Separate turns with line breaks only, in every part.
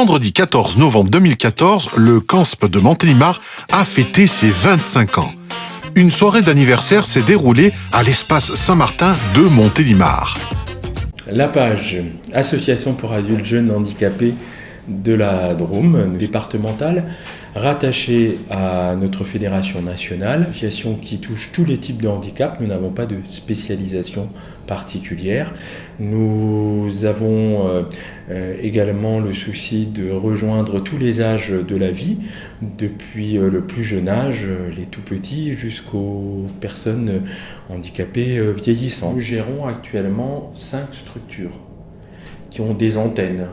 Vendredi 14 novembre 2014, le CANSP de Montélimar a fêté ses 25 ans. Une soirée d'anniversaire s'est déroulée à l'espace Saint-Martin de Montélimar.
La page Association pour adultes jeunes handicapés de la Drôme départementale, rattachée à notre fédération nationale, association qui touche tous les types de handicap. Nous n'avons pas de spécialisation particulière. Nous avons également le souci de rejoindre tous les âges de la vie, depuis le plus jeune âge, les tout petits, jusqu'aux personnes handicapées vieillissantes. Nous gérons actuellement 5 structures qui ont des antennes.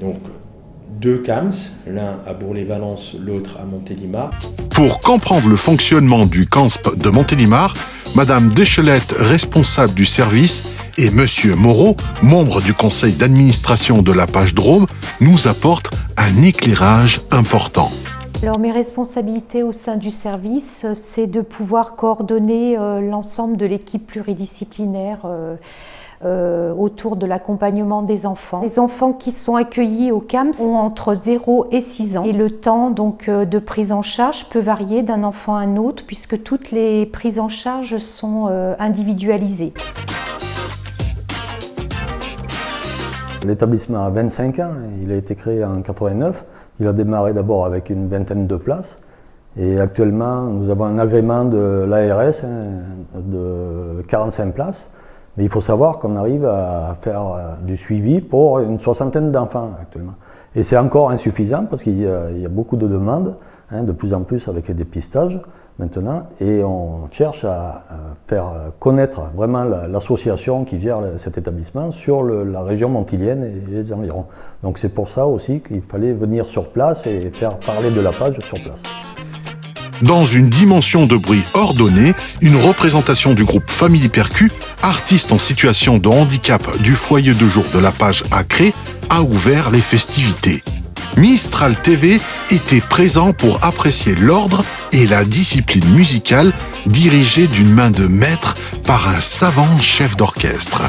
Donc 2 CAMS, l'un à Bourg-les-Valences, l'autre à Montélimar.
Pour comprendre le fonctionnement du CANSP de Montélimar, Madame Deschelette, responsable du service, et Monsieur Moreau, membre du conseil d'administration de la page Drôme, nous apportent un éclairage important.
Alors mes responsabilités au sein du service, c'est de pouvoir coordonner l'ensemble de l'équipe pluridisciplinaire autour de l'accompagnement des enfants. Les enfants qui sont accueillis au CAMS ont entre 0 et 6 ans. Et le temps donc, de prise en charge peut varier d'un enfant à un autre puisque toutes les prises en charge sont individualisées.
L'établissement a 25 ans, il a été créé en 89. Il a démarré d'abord avec une vingtaine de places. Et actuellement, nous avons un agrément de l'ARS de 45 places. Mais il faut savoir qu'on arrive à faire du suivi pour une 60aine d'enfants actuellement. Et c'est encore insuffisant parce qu'il y a beaucoup de demandes, de plus en plus avec les dépistages maintenant. Et on cherche à faire connaître vraiment l'association qui gère cet établissement sur la région montilienne et les environs. Donc c'est pour ça aussi qu'il fallait venir sur place et faire parler de la page sur place.
Dans une dimension de bruit ordonnée, une représentation du groupe Famille Percu, artiste en situation de handicap du foyer de jour de la page Acré, a ouvert les festivités. Mistral TV était présent pour apprécier l'ordre et la discipline musicale dirigée d'une main de maître par un savant chef d'orchestre.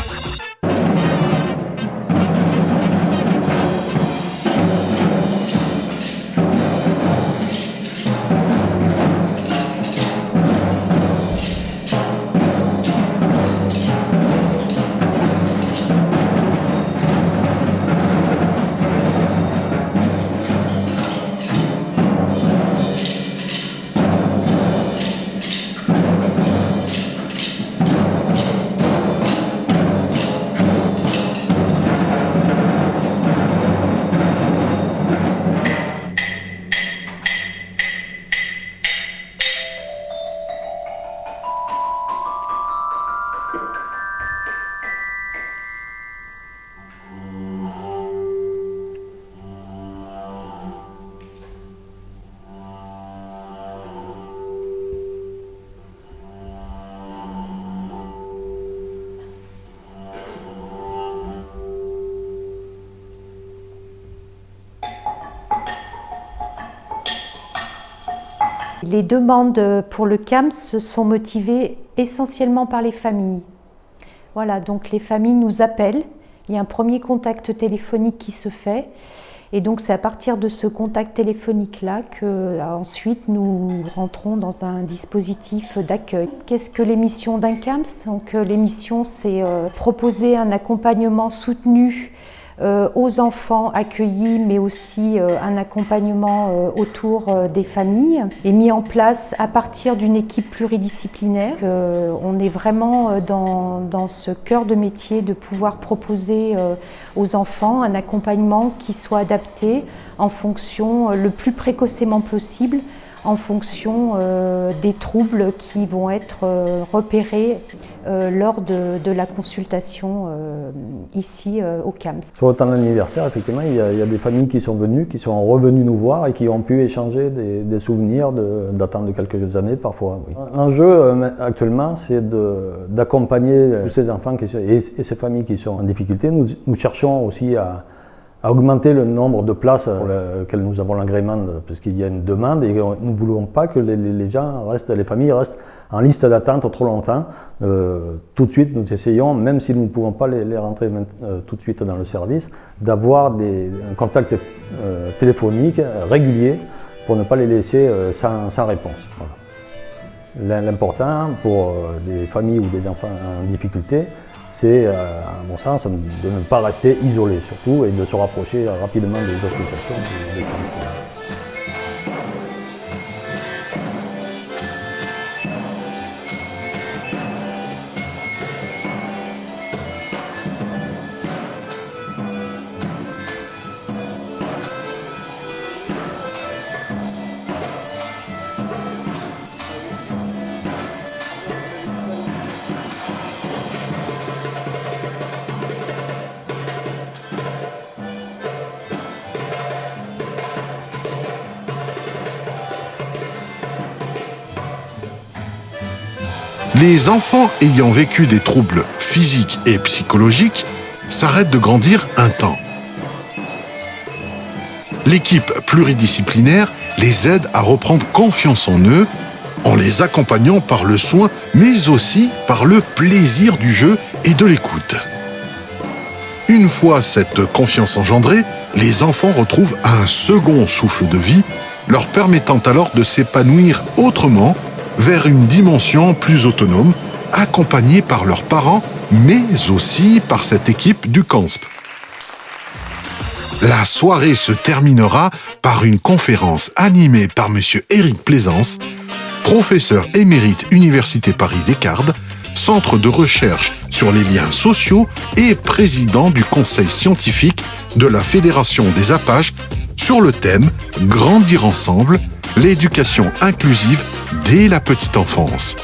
Les demandes pour le CAMS sont motivées essentiellement par les familles. Voilà, donc les familles nous appellent, il y a un premier contact téléphonique qui se fait et donc c'est à partir de ce contact téléphonique-là qu'ensuite nous rentrons dans un dispositif d'accueil. Qu'est-ce que l'émission d'un CAMS? Donc l'émission c'est proposer un accompagnement soutenu aux enfants accueillis, mais aussi un accompagnement autour des familles est mis en place à partir d'une équipe pluridisciplinaire. On est vraiment dans ce cœur de métier de pouvoir proposer aux enfants un accompagnement qui soit adapté en fonction le plus précocement possible, en fonction des troubles qui vont être repérés lors de la consultation ici au CAMS.
Sur le temps de l'anniversaire, effectivement, il y a des familles qui sont venues, qui sont revenues nous voir et qui ont pu échanger des souvenirs datant de quelques années parfois. Oui. L'enjeu actuellement, c'est d'accompagner tous ces enfants et ces familles qui sont en difficulté. Nous cherchons aussi à augmenter le nombre de places pour lesquelles nous avons l'agrément, parce qu'il y a une demande et nous ne voulons pas que les gens restent, les familles restent en liste d'attente trop longtemps. Tout de suite, nous essayons, même si nous ne pouvons pas les rentrer tout de suite dans le service, d'avoir un contact téléphonique régulier pour ne pas les laisser sans réponse. Voilà. L'important pour des familles ou des enfants en difficulté, c'est, à mon sens, de ne pas rester isolés surtout et de se rapprocher rapidement des associations et des familles.
Les enfants ayant vécu des troubles physiques et psychologiques s'arrêtent de grandir un temps. L'équipe pluridisciplinaire les aide à reprendre confiance en eux en les accompagnant par le soin, mais aussi par le plaisir du jeu et de l'écoute. Une fois cette confiance engendrée, les enfants retrouvent un second souffle de vie, leur permettant alors de s'épanouir autrement vers une dimension plus autonome, accompagnée par leurs parents, mais aussi par cette équipe du CANSP. La soirée se terminera par une conférence animée par M. Éric Plaisance, professeur émérite Université Paris-Descartes, centre de recherche sur les liens sociaux et président du conseil scientifique de la Fédération des Apaches sur le thème « Grandir ensemble, l'éducation inclusive dès la petite enfance ».